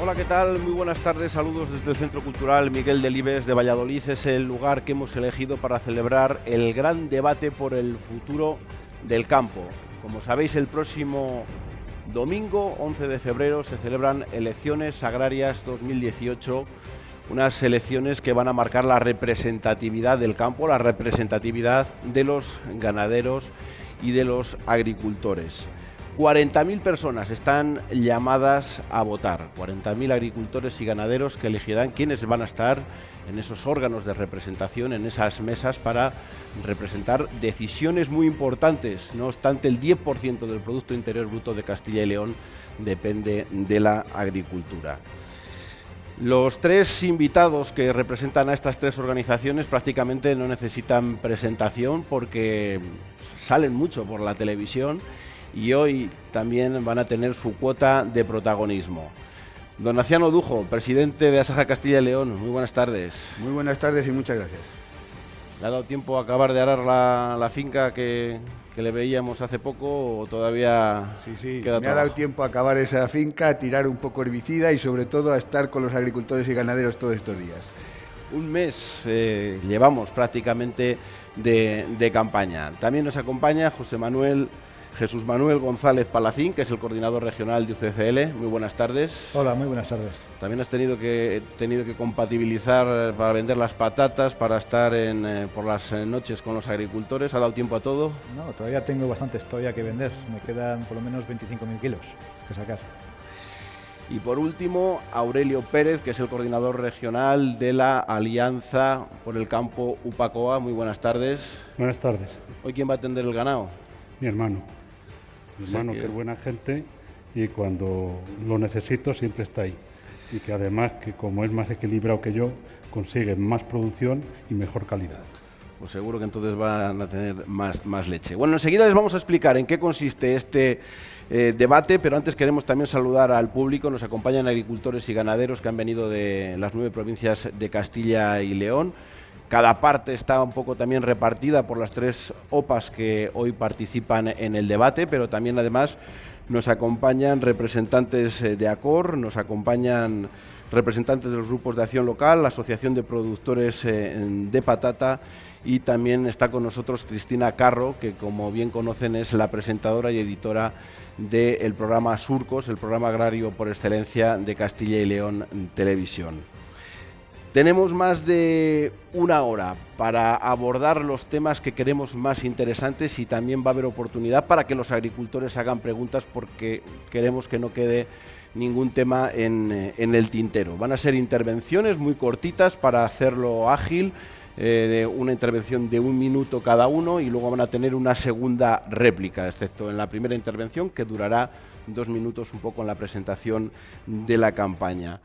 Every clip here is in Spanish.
Hola, ¿qué tal? Muy buenas tardes, saludos desde el Centro Cultural Miguel Delibes de Valladolid. Es el lugar que hemos elegido para celebrar el gran debate por el futuro del campo. Como sabéis, el próximo domingo, 11 de febrero, se celebran elecciones agrarias 2018, unas elecciones que van a marcar la representatividad del campo, la representatividad de los ganaderos y de los agricultores. 40.000 personas están llamadas a votar, 40.000 agricultores y ganaderos que elegirán quiénes van a estar en esos órganos de representación, en esas mesas para representar decisiones muy importantes. No obstante, el 10% del Producto Interior Bruto de Castilla y León depende de la agricultura. Los tres invitados que representan a estas tres organizaciones prácticamente no necesitan presentación porque salen mucho por la televisión y hoy también van a tener su cuota de protagonismo. Don Aciano Dujo, presidente de Asaja Castilla y León, muy buenas tardes. Muy buenas tardes y muchas gracias. ¿Le ha dado tiempo a acabar de arar la finca que le veíamos hace poco o todavía Sí, queda me trabajo? ha dado tiempo a acabar esa finca, a tirar un poco herbicida y sobre todo a estar con los agricultores y ganaderos todos estos días. Un mes llevamos prácticamente de campaña. También nos acompaña Jesús Manuel González Palacín, que es el coordinador regional de UCCL. Muy buenas tardes. Hola, muy buenas tardes. También has tenido que compatibilizar para vender las patatas, para estar por las noches con los agricultores. ¿Ha dado tiempo a todo? No, todavía tengo bastantes todavía que vender. Me quedan por lo menos 25.000 kilos que sacar. Y por último, Aurelio Pérez, que es el coordinador regional de la Alianza por el Campo UPACOA. Muy buenas tardes. Buenas tardes. ¿Hoy quién va a atender el ganado? Mi hermano. Mi hermano, que es buena gente y cuando lo necesito siempre está ahí. Y que además, que como es más equilibrado que yo, consigue más producción y mejor calidad. Pues seguro que entonces van a tener más leche. Bueno, enseguida les vamos a explicar en qué consiste este debate, pero antes queremos también saludar al público. Nos acompañan agricultores y ganaderos que han venido de las 9 provincias de Castilla y León. Cada parte está un poco también repartida por las 3 OPAs que hoy participan en el debate, pero también además nos acompañan representantes de ACOR, nos acompañan representantes de los grupos de acción local, la Asociación de Productores de Patata, y también está con nosotros Cristina Carro, que como bien conocen es la presentadora y editora del programa Surcos, el programa agrario por excelencia de Castilla y León Televisión. Tenemos más de una hora para abordar los temas que queremos más interesantes y también va a haber oportunidad para que los agricultores hagan preguntas porque queremos que no quede ningún tema en el tintero. Van a ser intervenciones muy cortitas para hacerlo ágil, de una intervención de 1 minuto cada uno y luego van a tener una segunda réplica, excepto en la primera intervención que durará 2 minutos un poco en la presentación de la campaña.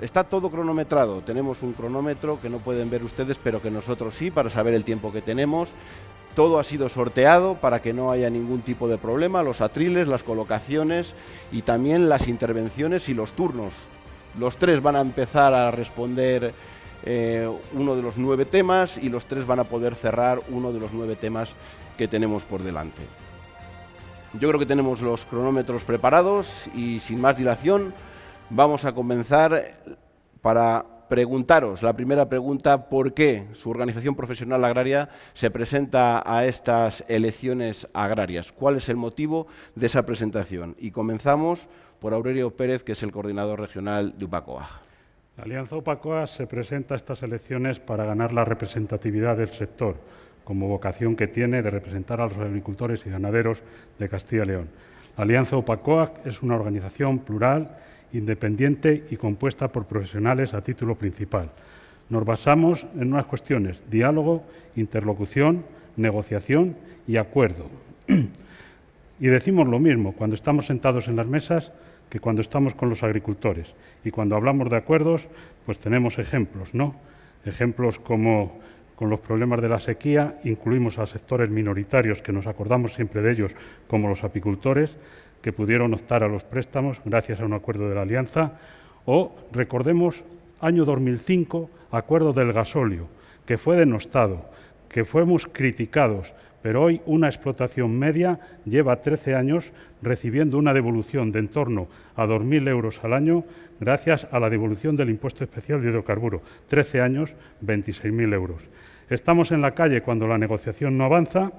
Está todo cronometrado, tenemos un cronómetro que no pueden ver ustedes, pero que nosotros sí, para saber el tiempo que tenemos. Todo ha sido sorteado para que no haya ningún tipo de problema, los atriles, las colocaciones y también las intervenciones y los turnos. Los 3 van a empezar a responder uno de los 9 temas y los 3 van a poder cerrar uno de los 9 temas que tenemos por delante. Yo creo que tenemos los cronómetros preparados y sin más dilación vamos a comenzar para preguntaros la primera pregunta: ¿por qué su organización profesional agraria se presenta a estas elecciones agrarias? ¿Cuál es el motivo de esa presentación? Y comenzamos por Aurelio Pérez, que es el coordinador regional de UPACOA. La Alianza UPACOA se presenta a estas elecciones para ganar la representatividad del sector, como vocación que tiene de representar a los agricultores y ganaderos de Castilla y León. La Alianza UPACOA es una organización plural, independiente y compuesta por profesionales a título principal. Nos basamos en unas cuestiones: diálogo, interlocución, negociación y acuerdo. Y decimos lo mismo cuando estamos sentados en las mesas que cuando estamos con los agricultores. Y cuando hablamos de acuerdos, pues tenemos ejemplos, ¿no? Ejemplos como con los problemas de la sequía, incluimos a sectores minoritarios que nos acordamos siempre de ellos, como los apicultores, que pudieron optar a los préstamos gracias a un acuerdo de la Alianza, o recordemos año 2005, acuerdo del gasóleo, que fue denostado, que fuimos criticados pero hoy una explotación media lleva 13 años recibiendo una devolución de en torno a 2.000 euros al año gracias a la devolución del impuesto especial de hidrocarburo. 13 años, 26.000 euros. Estamos en la calle cuando la negociación no avanza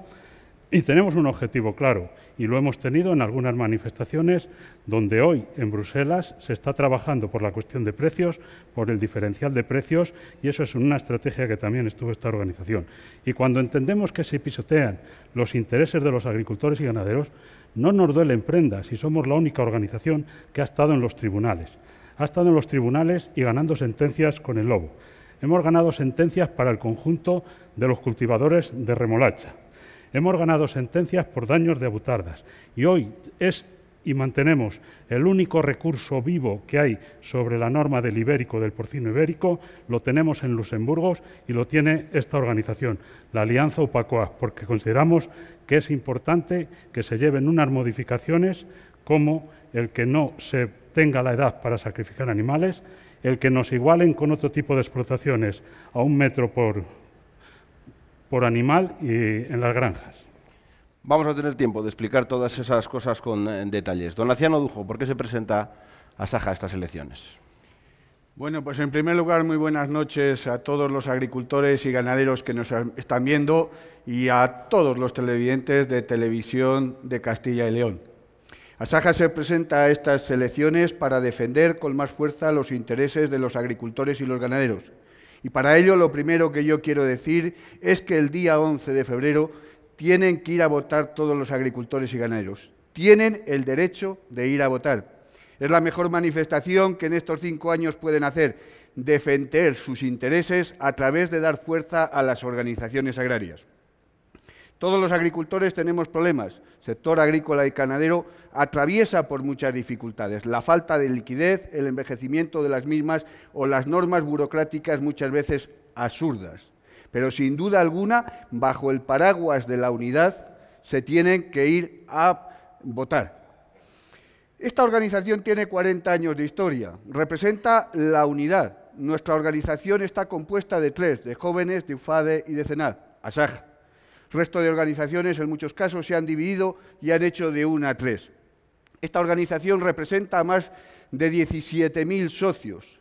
y tenemos un objetivo claro, y lo hemos tenido en algunas manifestaciones donde hoy en Bruselas se está trabajando por la cuestión de precios, por el diferencial de precios, y eso es una estrategia que también estuvo esta organización. Y cuando entendemos que se pisotean los intereses de los agricultores y ganaderos, no nos duelen prendas y somos la única organización que ha estado en los tribunales. Ha estado en los tribunales y ganando sentencias con el lobo. Hemos ganado sentencias para el conjunto de los cultivadores de remolacha. Hemos ganado sentencias por daños de abutardas y hoy es y mantenemos el único recurso vivo que hay sobre la norma del ibérico, del porcino ibérico, lo tenemos en Luxemburgo y lo tiene esta organización, la Alianza UPACOAG, porque consideramos que es importante que se lleven unas modificaciones como el que no se tenga la edad para sacrificar animales, el que nos igualen con otro tipo de explotaciones a 1 metro por animal y en las granjas. Vamos a tener tiempo de explicar todas esas cosas con detalles. Don Laciano Dujo, ¿por qué se presenta Asaja a estas elecciones? Bueno, pues en primer lugar, muy buenas noches a todos los agricultores y ganaderos que nos están viendo y a todos los televidentes de Televisión de Castilla y León. Asaja se presenta a estas elecciones para defender con más fuerza los intereses de los agricultores y los ganaderos. Y para ello, lo primero que yo quiero decir es que el día 11 de febrero tienen que ir a votar todos los agricultores y ganaderos. Tienen el derecho de ir a votar. Es la mejor manifestación que en estos 5 años pueden hacer, defender sus intereses a través de dar fuerza a las organizaciones agrarias. Todos los agricultores tenemos problemas. El sector agrícola y ganadero atraviesa por muchas dificultades. La falta de liquidez, el envejecimiento de las mismas o las normas burocráticas muchas veces absurdas. Pero sin duda alguna, bajo el paraguas de la unidad, se tienen que ir a votar. Esta organización tiene 40 años de historia, representa la unidad. Nuestra organización está compuesta de 3, de jóvenes, de UFADE y de CENAD, Asaja. El resto de organizaciones, en muchos casos, se han dividido y han hecho de 1 a 3. Esta organización representa a más de 17.000 socios,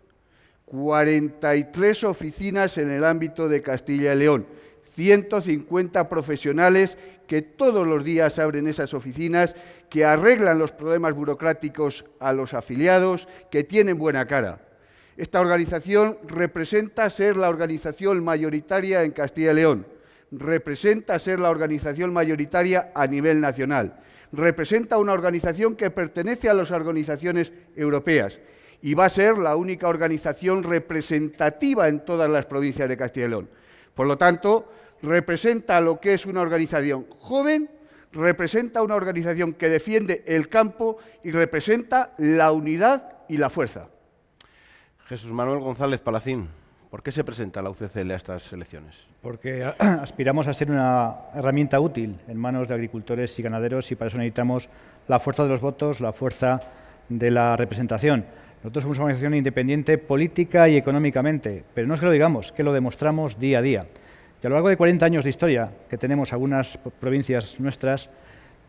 43 oficinas en el ámbito de Castilla y León, 150 profesionales que todos los días abren esas oficinas, que arreglan los problemas burocráticos a los afiliados, que tienen buena cara. Esta organización representa ser la organización mayoritaria en Castilla y León, representa ser la organización mayoritaria a nivel nacional, representa una organización que pertenece a las organizaciones europeas y va a ser la única organización representativa en todas las provincias de Castilla y León. Por lo tanto, representa lo que es una organización joven, representa una organización que defiende el campo y representa la unidad y la fuerza. Jesús Manuel González Palacín, ¿por qué se presenta la UCCL a estas elecciones? Porque aspiramos a ser una herramienta útil en manos de agricultores y ganaderos y para eso necesitamos la fuerza de los votos, la fuerza de la representación. Nosotros somos una organización independiente política y económicamente, pero no es que lo digamos, que lo demostramos día a día. Y a lo largo de 40 años de historia que tenemos algunas provincias nuestras,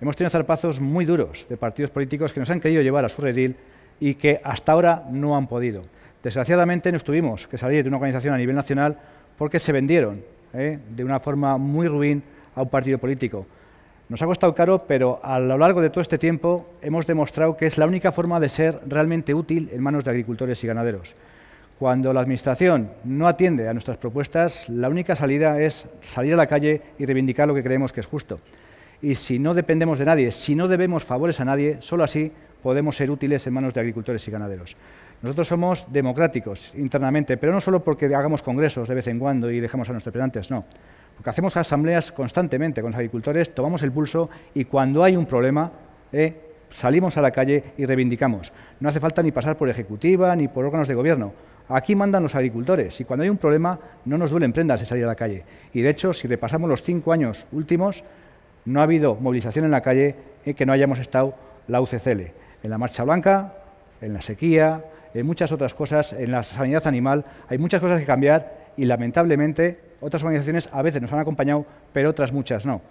hemos tenido zarpazos muy duros de partidos políticos que nos han querido llevar a su redil y que hasta ahora no han podido. Desgraciadamente nos tuvimos que salir de una organización a nivel nacional porque se vendieron de una forma muy ruin a un partido político. Nos ha costado caro, pero a lo largo de todo este tiempo hemos demostrado que es la única forma de ser realmente útil en manos de agricultores y ganaderos. Cuando la Administración no atiende a nuestras propuestas, la única salida es salir a la calle y reivindicar lo que creemos que es justo. Y si no dependemos de nadie, si no debemos favores a nadie, solo así podemos ser útiles en manos de agricultores y ganaderos. Nosotros somos democráticos internamente, pero no solo porque hagamos congresos de vez en cuando y dejamos a nuestros representantes, no. Porque hacemos asambleas constantemente con los agricultores, tomamos el pulso y cuando hay un problema, salimos a la calle y reivindicamos. No hace falta ni pasar por ejecutiva ni por órganos de gobierno. Aquí mandan los agricultores y cuando hay un problema no nos duelen prendas de salir a la calle. Y de hecho, si repasamos los 5 años últimos, no ha habido movilización en la calle en que no hayamos estado la UCCL. En la Marcha Blanca, en la sequía, en muchas otras cosas, en la sanidad animal, hay muchas cosas que cambiar y lamentablemente otras organizaciones a veces nos han acompañado, pero otras muchas no.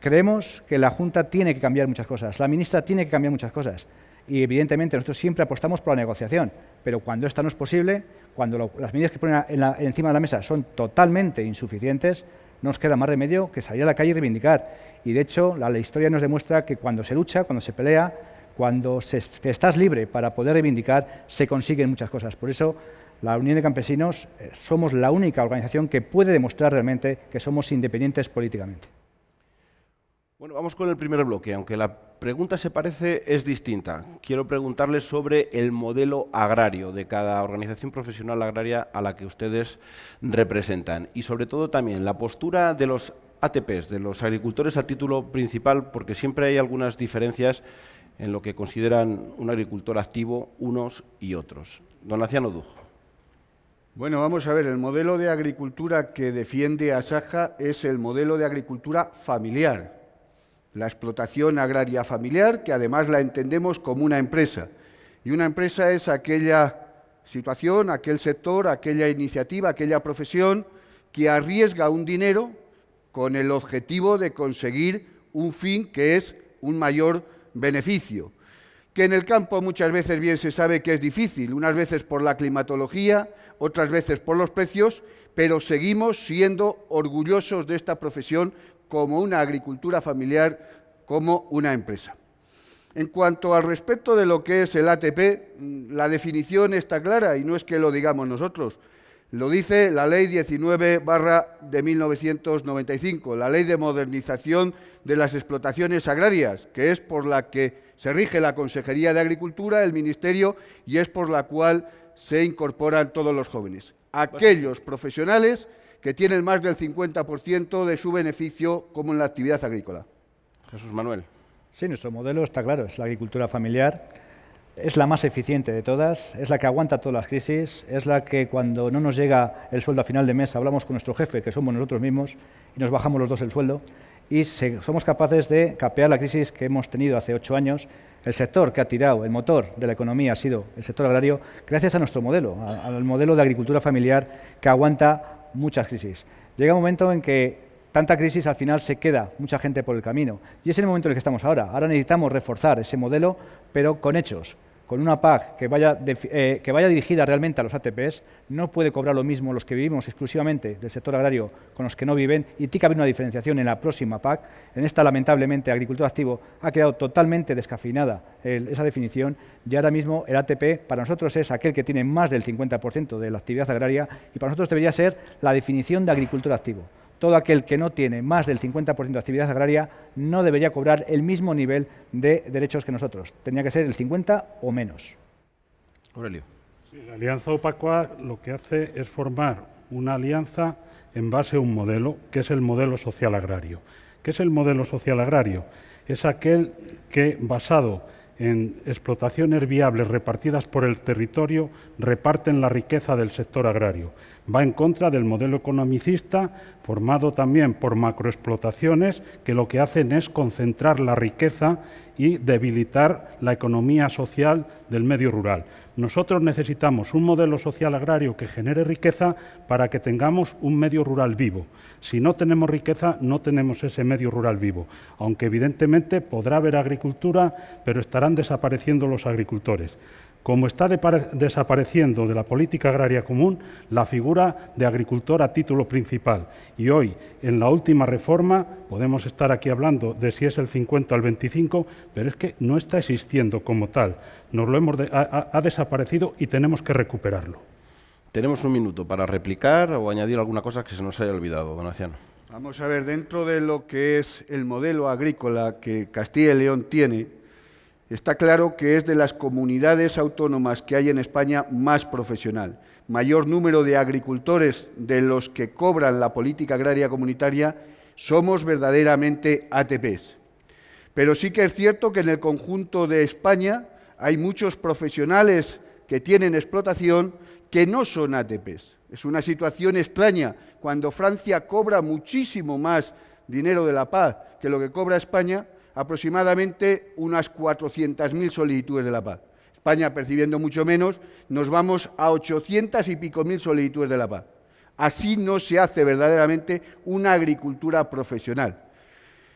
Creemos que la Junta tiene que cambiar muchas cosas, la ministra tiene que cambiar muchas cosas y, evidentemente, nosotros siempre apostamos por la negociación, pero cuando esta no es posible, cuando las medidas que ponen encima de la mesa son totalmente insuficientes, no nos queda más remedio que salir a la calle y reivindicar. Y, de hecho, la historia nos demuestra que cuando se lucha, cuando se pelea, cuando estás libre para poder reivindicar, se consiguen muchas cosas. Por eso, la Unión de Campesinos somos la única organización que puede demostrar realmente que somos independientes políticamente. Bueno, vamos con el primer bloque. Aunque la pregunta se parece, es distinta. Quiero preguntarles sobre el modelo agrario de cada organización profesional agraria a la que ustedes representan y, sobre todo, también la postura de los ATPs, de los agricultores a título principal, porque siempre hay algunas diferencias en lo que consideran un agricultor activo unos y otros. Don Aciano Dujo. Bueno, vamos a ver, el modelo de agricultura que defiende Asaja es el modelo de agricultura familiar. La explotación agraria familiar, que además la entendemos como una empresa. Y una empresa es aquella situación, aquel sector, aquella iniciativa, aquella profesión que arriesga un dinero con el objetivo de conseguir un fin que es un mayor beneficio. Que en el campo muchas veces bien se sabe que es difícil, unas veces por la climatología, otras veces por los precios, pero seguimos siendo orgullosos de esta profesión como una agricultura familiar, como una empresa. En cuanto al respecto de lo que es el ATP, la definición está clara y no es que lo digamos nosotros, lo dice la Ley 19/1995, la Ley de Modernización de las Explotaciones Agrarias, que es por la que se rige la Consejería de Agricultura, el Ministerio, y es por la cual se incorporan todos los jóvenes. Aquellos profesionales que tienen más del 50% de su beneficio como en la actividad agrícola. Jesús Manuel. Sí, nuestro modelo está claro, es la agricultura familiar, es la más eficiente de todas, es la que aguanta todas las crisis, es la que cuando no nos llega el sueldo a final de mes hablamos con nuestro jefe, que somos nosotros mismos, y nos bajamos los dos el sueldo, y somos capaces de capear la crisis que hemos tenido hace 8 años. El sector que ha tirado, el motor de la economía ha sido el sector agrario, gracias a nuestro modelo, al modelo de agricultura familiar que aguanta muchas crisis. Llega un momento en que tanta crisis al final se queda mucha gente por el camino y es el momento en el que estamos ahora. Ahora necesitamos reforzar ese modelo, pero con hechos, con una PAC que vaya dirigida realmente a los ATPs. No puede cobrar lo mismo los que vivimos exclusivamente del sector agrario con los que no viven, y tiene que haber una diferenciación en la próxima PAC. En esta, lamentablemente, agricultor activo ha quedado totalmente descafeinada esa definición, y ahora mismo el ATP para nosotros es aquel que tiene más del 50% de la actividad agraria, y para nosotros debería ser la definición de agricultor activo. Todo aquel que no tiene más del 50% de actividad agraria no debería cobrar el mismo nivel de derechos que nosotros. Tendría que ser el 50 o menos. Aurelio. Sí, la Alianza OPACOA lo que hace es formar una alianza en base a un modelo, que es el modelo social agrario. ¿Qué es el modelo social agrario? Es aquel que, basado en explotaciones viables repartidas por el territorio, reparten la riqueza del sector agrario. Va en contra del modelo economicista, formado también por macroexplotaciones, que lo que hacen es concentrar la riqueza y debilitar la economía social del medio rural. Nosotros necesitamos un modelo social agrario que genere riqueza para que tengamos un medio rural vivo. Si no tenemos riqueza, no tenemos ese medio rural vivo, aunque evidentemente podrá haber agricultura, pero estarán desapareciendo los agricultores. Como está desapareciendo de la política agraria común la figura de agricultor a título principal. Y hoy, en la última reforma, podemos estar aquí hablando de si es el 50 o el 25, pero es que no está existiendo como tal. Ha desaparecido y tenemos que recuperarlo. Tenemos un minuto para replicar o añadir alguna cosa que se nos haya olvidado, don Aciano. Vamos a ver, dentro de lo que es el modelo agrícola que Castilla y León tiene, está claro que es de las comunidades autónomas que hay en España más profesional. Mayor número de agricultores de los que cobran la política agraria comunitaria somos verdaderamente ATPs. Pero sí que es cierto que en el conjunto de España hay muchos profesionales que tienen explotación que no son ATPs. Es una situación extraña cuando Francia cobra muchísimo más dinero de la PAC que lo que cobra España, aproximadamente unas 400.000 solicitudes de la PAC. España, percibiendo mucho menos, nos vamos a 800 y pico mil solicitudes de la PAC. Así no se hace verdaderamente una agricultura profesional.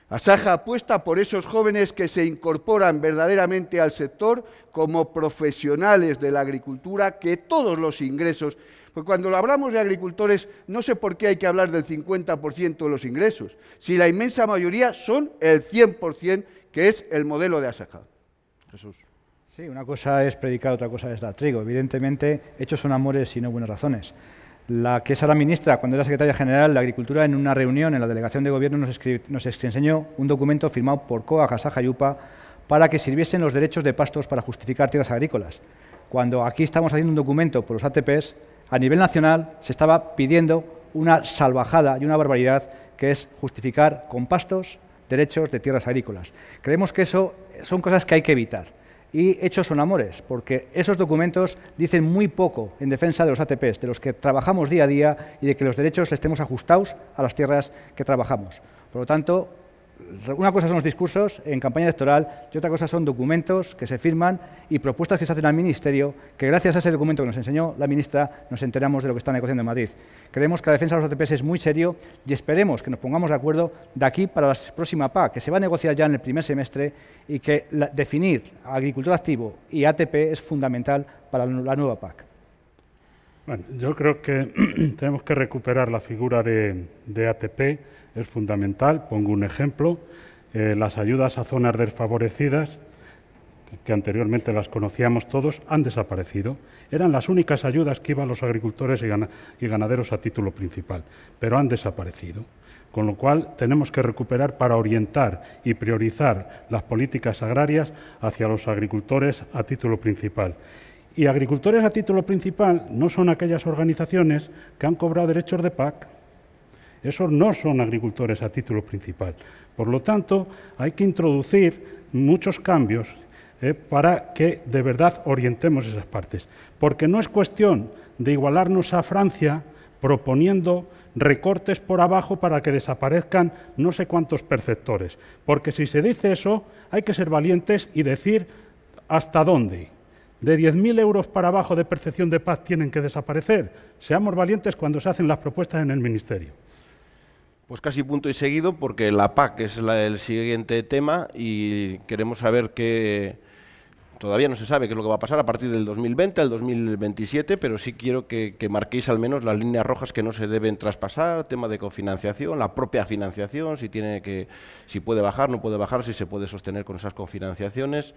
Asaja apuesta por esos jóvenes que se incorporan verdaderamente al sector como profesionales de la agricultura, que todos los ingresos, porque cuando hablamos de agricultores no sé por qué hay que hablar del 50% de los ingresos, si la inmensa mayoría son el 100%, que es el modelo de Asaja. Jesús. Sí, una cosa es predicar, otra cosa es dar trigo. Evidentemente, hechos son amores y no buenas razones. La que es ahora ministra, cuando era secretaria general de Agricultura, en una reunión en la delegación de gobierno nos enseñó un documento firmado por COAG, Asaja y UPA para que sirviesen los derechos de pastos para justificar tierras agrícolas. Cuando aquí estamos haciendo un documento por los ATPs, a nivel nacional se estaba pidiendo una salvajada y una barbaridad, que es justificar con pastos derechos de tierras agrícolas. Creemos que eso son cosas que hay que evitar. Y hechos son amores, porque esos documentos dicen muy poco en defensa de los ATPs, de los que trabajamos día a día y de que los derechos estemos ajustados a las tierras que trabajamos. Por lo tanto, una cosa son los discursos en campaña electoral y otra cosa son documentos que se firman y propuestas que se hacen al Ministerio, que gracias a ese documento que nos enseñó la ministra nos enteramos de lo que está negociando en Madrid. Creemos que la defensa de los ATPs es muy serio y esperemos que nos pongamos de acuerdo de aquí para la próxima PAC, que se va a negociar ya en el primer semestre, y que definir agricultor activo y ATP es fundamental para la nueva PAC. Bueno, yo creo que tenemos que recuperar la figura de ATP, es fundamental. Pongo un ejemplo, las ayudas a zonas desfavorecidas, que anteriormente las conocíamos todos, han desaparecido. Eran las únicas ayudas que iban a los agricultores y ganaderos a título principal, pero han desaparecido. Con lo cual tenemos que recuperar para orientar y priorizar las políticas agrarias hacia los agricultores a título principal. Y agricultores a título principal no son aquellas organizaciones que han cobrado derechos de PAC. Esos no son agricultores a título principal. Por lo tanto, hay que introducir muchos cambios para que de verdad orientemos esas partes. Porque no es cuestión de igualarnos a Francia proponiendo recortes por abajo para que desaparezcan no sé cuántos perceptores. Porque si se dice eso, hay que ser valientes y decir hasta dónde. De 10.000 euros para abajo de percepción de PAC tienen que desaparecer. Seamos valientes cuando se hacen las propuestas en el Ministerio. Pues casi punto y seguido, porque la PAC es el siguiente tema y queremos saber qué... Todavía no se sabe qué es lo que va a pasar a partir del 2020 al 2027, pero sí quiero que marquéis al menos las líneas rojas que no se deben traspasar, tema de cofinanciación, la propia financiación, si puede bajar, no puede bajar, si se puede sostener con esas cofinanciaciones.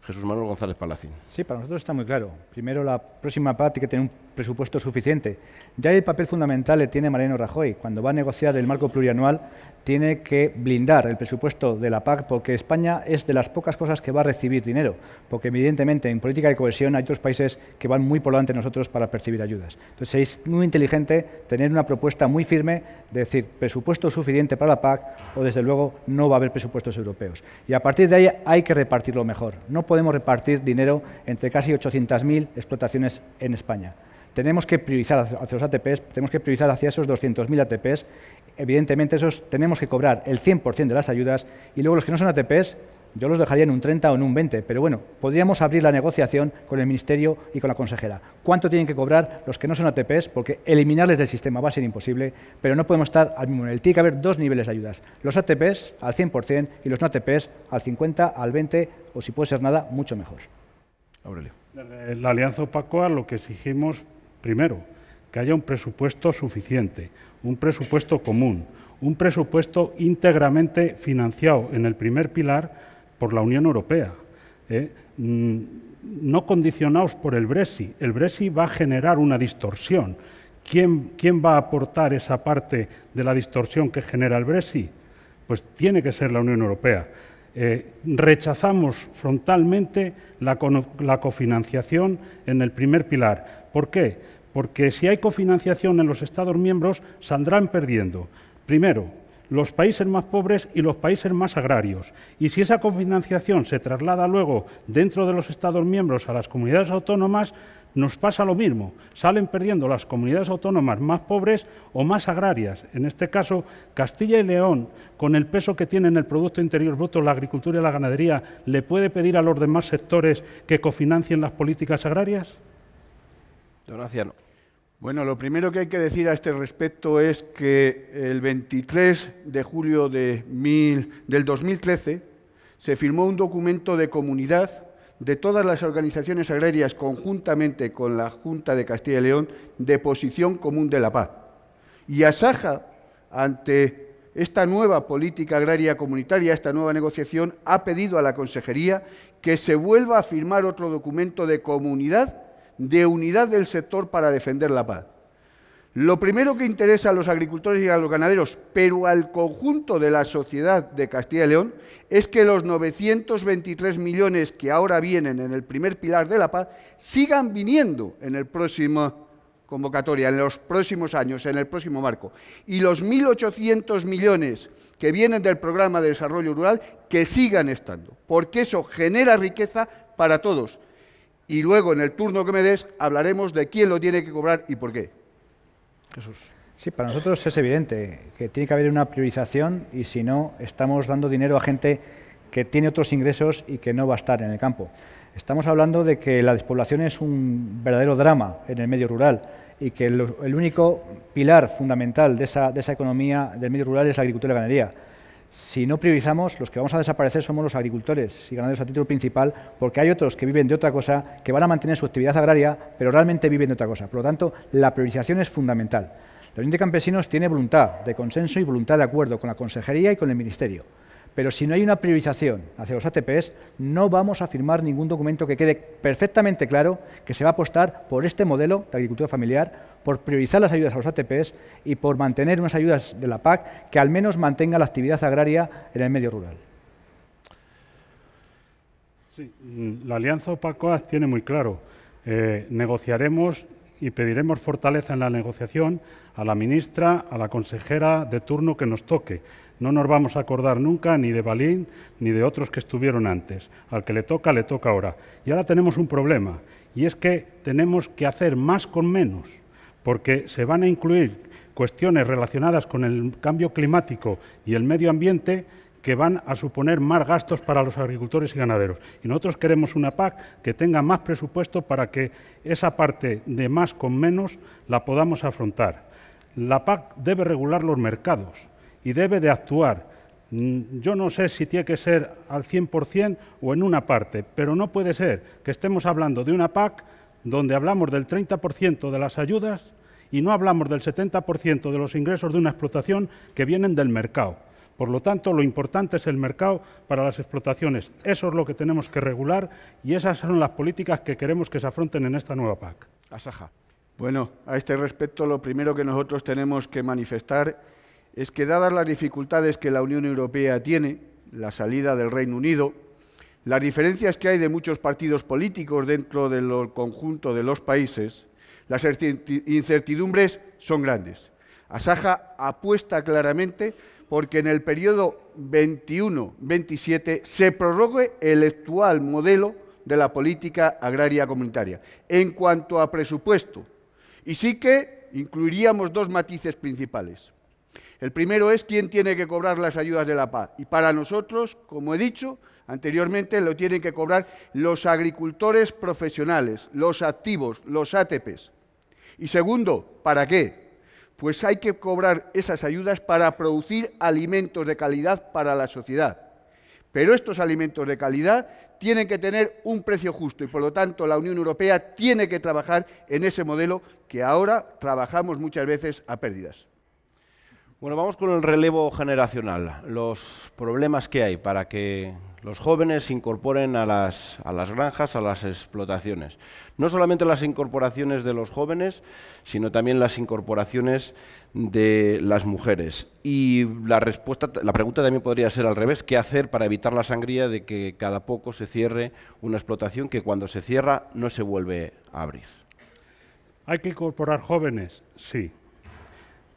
Jesús Manuel González Palacín. Sí, para nosotros está muy claro. Primero, la próxima PAC tiene que tener un presupuesto suficiente. Ya el papel fundamental le tiene Mariano Rajoy. Cuando va a negociar el marco plurianual, tiene que blindar el presupuesto de la PAC, porque España es de las pocas cosas que va a recibir dinero, porque evidentemente en política de cohesión hay otros países que van muy por delante de nosotros para percibir ayudas. Entonces es muy inteligente tener una propuesta muy firme de decir presupuesto suficiente para la PAC o desde luego no va a haber presupuestos europeos. Y a partir de ahí hay que repartirlo mejor. No podemos repartir dinero entre casi 800.000 explotaciones en España. Tenemos que priorizar hacia los ATPs, tenemos que priorizar hacia esos 200.000 ATPs. Evidentemente, esos tenemos que cobrar el 100% de las ayudas y luego los que no son ATPs, yo los dejaría en un 30 o en un 20, pero bueno, podríamos abrir la negociación con el Ministerio y con la consejera. ¿Cuánto tienen que cobrar los que no son ATPs? Porque eliminarles del sistema va a ser imposible, pero no podemos estar al mismo nivel. Tiene que haber dos niveles de ayudas. Los ATPs al 100% y los no ATPs al 50, al 20 o si puede ser nada, mucho mejor. Aurelio. Desde la Alianza UPA-COAG lo que exigimos, primero, que haya un presupuesto suficiente, un presupuesto común, un presupuesto íntegramente financiado en el primer pilar por la Unión Europea, no condicionados por el Brexit. El Brexit va a generar una distorsión. ¿Quién va a aportar esa parte de la distorsión que genera el Brexit? Pues tiene que ser la Unión Europea. Rechazamos frontalmente la cofinanciación en el primer pilar. ¿Por qué? Porque si hay cofinanciación en los Estados miembros, saldrán perdiendo. Primero, los países más pobres y los países más agrarios. Y si esa cofinanciación se traslada luego dentro de los Estados miembros a las comunidades autónomas, nos pasa lo mismo. Salen perdiendo las comunidades autónomas más pobres o más agrarias. En este caso, Castilla y León, con el peso que tiene en el Producto Interior Bruto la agricultura y la ganadería, ¿le puede pedir a los demás sectores que cofinancien las políticas agrarias? Don Anciano. Bueno, lo primero que hay que decir a este respecto es que el 23 de julio del 2013 se firmó un documento de comunidad de todas las organizaciones agrarias conjuntamente con la Junta de Castilla y León de posición común de la PAC. Y Asaja, ante esta nueva política agraria comunitaria, esta nueva negociación, ha pedido a la Consejería que se vuelva a firmar otro documento de comunidad, de unidad del sector para defender la paz. Lo primero que interesa a los agricultores y a los ganaderos, pero al conjunto de la sociedad de Castilla y León, es que los 923 millones que ahora vienen en el primer pilar de la paz sigan viniendo en el próximo convocatoria, en los próximos años, en el próximo marco. Y los 1.800 millones que vienen del Programa de Desarrollo Rural que sigan estando, porque eso genera riqueza para todos. Y luego, en el turno que me des, hablaremos de quién lo tiene que cobrar y por qué. Jesús. Sí, para nosotros es evidente que tiene que haber una priorización y si no, estamos dando dinero a gente que tiene otros ingresos y que no va a estar en el campo. Estamos hablando de que la despoblación es un verdadero drama en el medio rural y que el único pilar fundamental de esa economía del medio rural es la agricultura y la ganadería. Si no priorizamos, los que vamos a desaparecer somos los agricultores y ganaderos a título principal, porque hay otros que viven de otra cosa, que van a mantener su actividad agraria, pero realmente viven de otra cosa. Por lo tanto, la priorización es fundamental. La Unión de Campesinos tiene voluntad de consenso y voluntad de acuerdo con la Consejería y con el Ministerio. Pero si no hay una priorización hacia los ATPs, no vamos a firmar ningún documento que quede perfectamente claro que se va a apostar por este modelo de agricultura familiar, por priorizar las ayudas a los ATPs y por mantener unas ayudas de la PAC que al menos mantengan la actividad agraria en el medio rural. Sí, la Alianza OPACOAS tiene muy claro, negociaremos y pediremos fortaleza en la negociación a la ministra, a la consejera de turno que nos toque. No nos vamos a acordar nunca ni de Balín ni de otros que estuvieron antes. Al que le toca ahora. Y ahora tenemos un problema, y es que tenemos que hacer más con menos, porque se van a incluir cuestiones relacionadas con el cambio climático y el medio ambiente que van a suponer más gastos para los agricultores y ganaderos. Y nosotros queremos una PAC que tenga más presupuesto para que esa parte de más con menos la podamos afrontar. La PAC debe regular los mercados y debe de actuar. Yo no sé si tiene que ser al 100% o en una parte, pero no puede ser que estemos hablando de una PAC donde hablamos del 30% de las ayudas y no hablamos del 70% de los ingresos de una explotación que vienen del mercado. Por lo tanto, lo importante es el mercado para las explotaciones. Eso es lo que tenemos que regular y esas son las políticas que queremos que se afronten en esta nueva PAC. Asaja. Bueno, a este respecto, lo primero que nosotros tenemos que manifestar es que, dadas las dificultades que la Unión Europea tiene, la salida del Reino Unido, las diferencias que hay de muchos partidos políticos dentro del conjunto de los países, las incertidumbres son grandes. Asaja apuesta claramente porque en el periodo 21-27 se prorrogue el actual modelo de la política agraria comunitaria en cuanto a presupuesto. Y sí que incluiríamos dos matices principales. El primero es quién tiene que cobrar las ayudas de la PAC. Y para nosotros, como he dicho anteriormente, lo tienen que cobrar los agricultores profesionales, los activos, los ATPs. Y segundo, ¿para qué? Pues hay que cobrar esas ayudas para producir alimentos de calidad para la sociedad. Pero estos alimentos de calidad tienen que tener un precio justo y, por lo tanto, la Unión Europea tiene que trabajar en ese modelo que ahora trabajamos muchas veces a pérdidas. Bueno, vamos con el relevo generacional, los problemas que hay para que los jóvenes se incorporen a las granjas, a las explotaciones. No solamente las incorporaciones de los jóvenes, sino también las incorporaciones de las mujeres. Y la pregunta también podría ser al revés, ¿qué hacer para evitar la sangría de que cada poco se cierre una explotación que cuando se cierra no se vuelve a abrir? ¿Hay que incorporar jóvenes? Sí.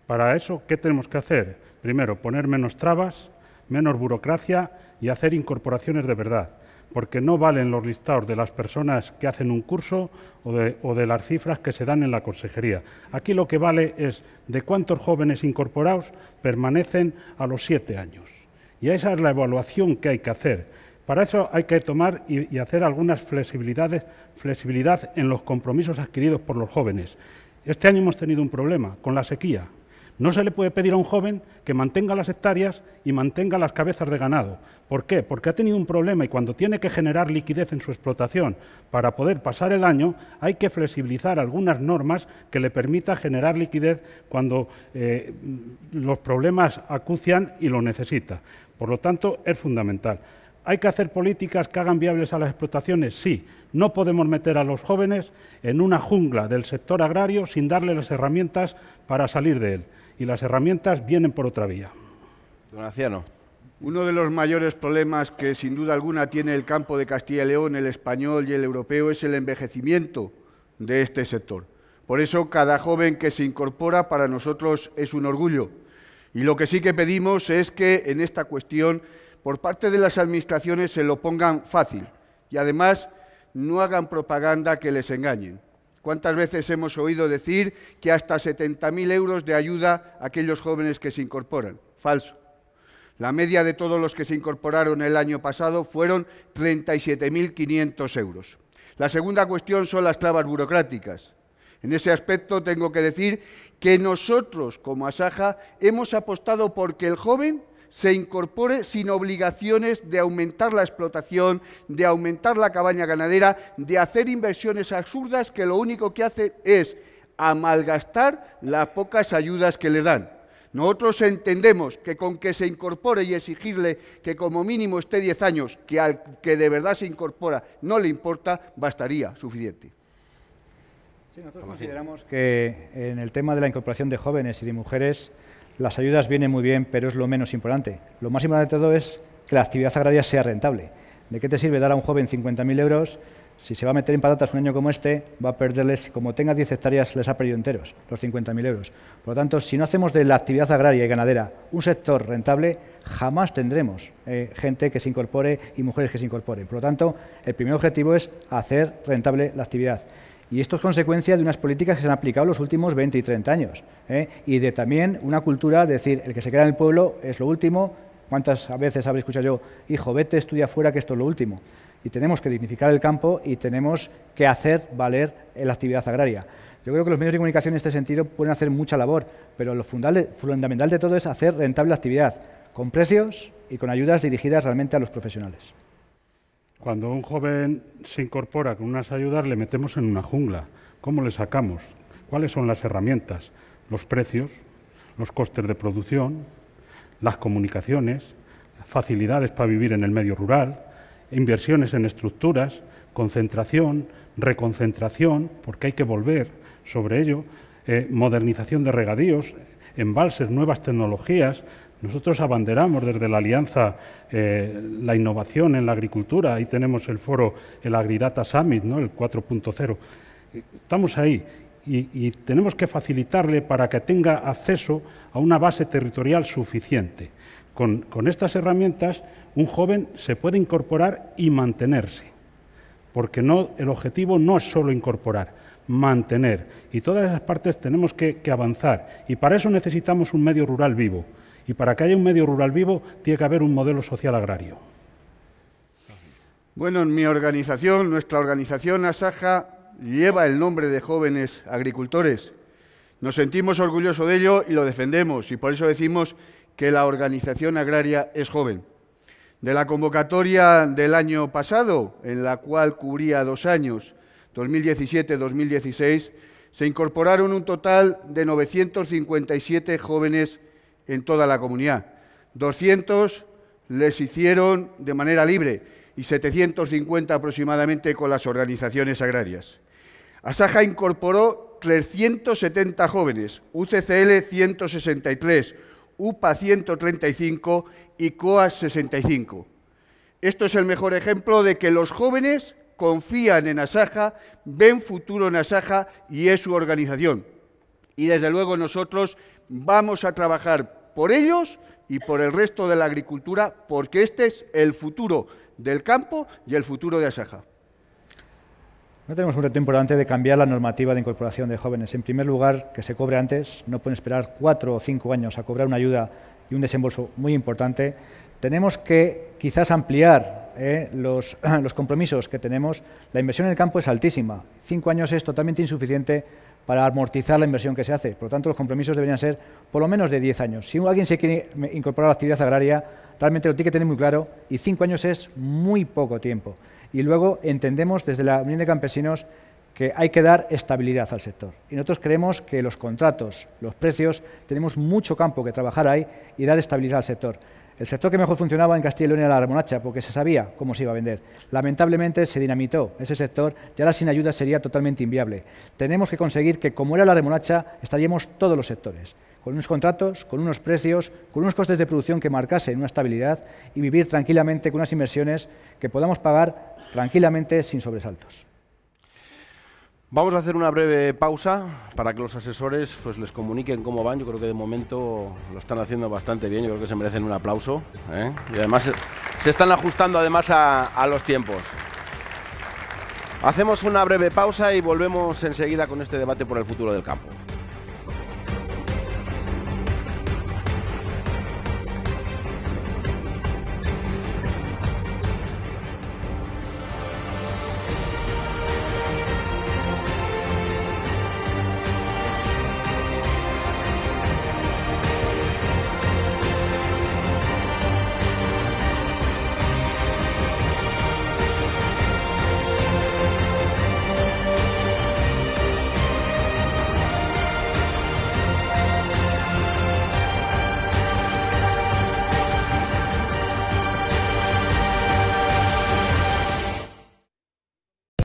Para eso, ¿qué tenemos que hacer? Primero, poner menos trabas, menos burocracia y hacer incorporaciones de verdad, porque no valen los listados de las personas que hacen un curso o de las cifras que se dan en la consejería. Aquí lo que vale es de cuántos jóvenes incorporados permanecen a los 7 años. Y esa es la evaluación que hay que hacer. Para eso hay que tomar y hacer algunas flexibilidad en los compromisos adquiridos por los jóvenes. Este año hemos tenido un problema con la sequía. No se le puede pedir a un joven que mantenga las hectáreas y mantenga las cabezas de ganado. ¿Por qué? Porque ha tenido un problema y cuando tiene que generar liquidez en su explotación para poder pasar el año, hay que flexibilizar algunas normas que le permita generar liquidez cuando los problemas acucian y lo necesita. Por lo tanto, es fundamental. ¿Hay que hacer políticas que hagan viables a las explotaciones? Sí. No podemos meter a los jóvenes en una jungla del sector agrario sin darles las herramientas para salir de él. Y las herramientas vienen por otra vía. Don Anciano. Uno de los mayores problemas que sin duda alguna tiene el campo de Castilla y León, el español y el europeo, es el envejecimiento de este sector. Por eso cada joven que se incorpora para nosotros es un orgullo. Y lo que sí que pedimos es que en esta cuestión por parte de las administraciones se lo pongan fácil y además no hagan propaganda que les engañen. ¿Cuántas veces hemos oído decir que hasta 70.000 euros de ayuda a aquellos jóvenes que se incorporan? Falso. La media de todos los que se incorporaron el año pasado fueron 37.500 euros. La segunda cuestión son las trabas burocráticas. En ese aspecto tengo que decir que nosotros, como Asaja, hemos apostado por que el joven se incorpore sin obligaciones de aumentar la explotación, de aumentar la cabaña ganadera, de hacer inversiones absurdas que lo único que hacen es amalgastar las pocas ayudas que le dan. Nosotros entendemos que con que se incorpore y exigirle que como mínimo esté 10 años, que al que de verdad se incorpora no le importa, bastaría, suficiente. Sí, nosotros consideramos que en el tema de la incorporación de jóvenes y de mujeres las ayudas vienen muy bien, pero es lo menos importante. Lo más importante de todo es que la actividad agraria sea rentable. ¿De qué te sirve dar a un joven 50.000 euros si se va a meter en patatas un año como este? Va a perderles, como tenga 10 hectáreas, les ha perdido enteros los 50.000 euros. Por lo tanto, si no hacemos de la actividad agraria y ganadera un sector rentable, jamás tendremos gente que se incorpore y mujeres que se incorporen. Por lo tanto, el primer objetivo es hacer rentable la actividad. Y esto es consecuencia de unas políticas que se han aplicado los últimos 20 y 30 años. Y de también una cultura de decir, el que se queda en el pueblo es lo último. ¿Cuántas veces habré escuchado yo, hijo, vete, estudia fuera, que esto es lo último? Y tenemos que dignificar el campo y tenemos que hacer valer la actividad agraria. Yo creo que los medios de comunicación en este sentido pueden hacer mucha labor, pero lo fundamental de todo es hacer rentable la actividad, con precios y con ayudas dirigidas realmente a los profesionales. Cuando un joven se incorpora con unas ayudas, le metemos en una jungla. ¿Cómo le sacamos? ¿Cuáles son las herramientas? Los precios, los costes de producción, las comunicaciones, facilidades para vivir en el medio rural, inversiones en estructuras, concentración, reconcentración, porque hay que volver sobre ello, modernización de regadíos, embalses, nuevas tecnologías. Nosotros abanderamos desde la Alianza la innovación en la agricultura. Ahí tenemos el foro, el AgriData Summit, ¿no? El 4.0. Estamos ahí y tenemos que facilitarle para que tenga acceso a una base territorial suficiente. Con estas herramientas, un joven se puede incorporar y mantenerse, porque el objetivo no es solo incorporar, mantener. Y todas esas partes tenemos que avanzar. Y para eso necesitamos un medio rural vivo. Y para que haya un medio rural vivo, tiene que haber un modelo social agrario. Bueno, en mi organización, nuestra organización Asaja, lleva el nombre de Jóvenes Agricultores. Nos sentimos orgullosos de ello y lo defendemos, y por eso decimos que la organización agraria es joven. De la convocatoria del año pasado, en la cual cubría 2 años, 2017-2016, se incorporaron un total de 957 jóvenes en toda la comunidad. 200 les hicieron de manera libre y 750 aproximadamente con las organizaciones agrarias. Asaja incorporó 370 jóvenes, UCCL 163, UPA 135 y COAS 65. Esto es el mejor ejemplo de que los jóvenes confían en Asaja, ven futuro en Asaja y es su organización. Y desde luego nosotros vamos a trabajar por ellos y por el resto de la agricultura, porque este es el futuro del campo y el futuro de Asaja. No tenemos un reto importante de cambiar la normativa de incorporación de jóvenes. En primer lugar, que se cobre antes, no pueden esperar 4 o 5 años a cobrar una ayuda y un desembolso muy importante. Tenemos que quizás ampliar los compromisos que tenemos. La inversión en el campo es altísima. 5 años es totalmente insuficiente para amortizar la inversión que se hace. Por lo tanto, los compromisos deberían ser por lo menos de 10 años. Si alguien se quiere incorporar a la actividad agraria, realmente lo tiene que tener muy claro y 5 años es muy poco tiempo. Y luego entendemos desde la Unión de Campesinos que hay que dar estabilidad al sector. Y nosotros creemos que los contratos, los precios, tenemos mucho campo que trabajar ahí y dar estabilidad al sector. El sector que mejor funcionaba en Castilla y León era la remolacha, porque se sabía cómo se iba a vender. Lamentablemente se dinamitó ese sector y ahora sin ayuda sería totalmente inviable. Tenemos que conseguir que, como era la remolacha, estaríamos todos los sectores, con unos contratos, con unos precios, con unos costes de producción que marcasen una estabilidad y vivir tranquilamente con unas inversiones que podamos pagar tranquilamente sin sobresaltos. Vamos a hacer una breve pausa para que los asesores pues, les comuniquen cómo van. Yo creo que de momento lo están haciendo bastante bien. Yo creo que se merecen un aplauso, ¿eh? Y además se están ajustando además a los tiempos. Hacemos una breve pausa y volvemos enseguida con este debate por el futuro del campo.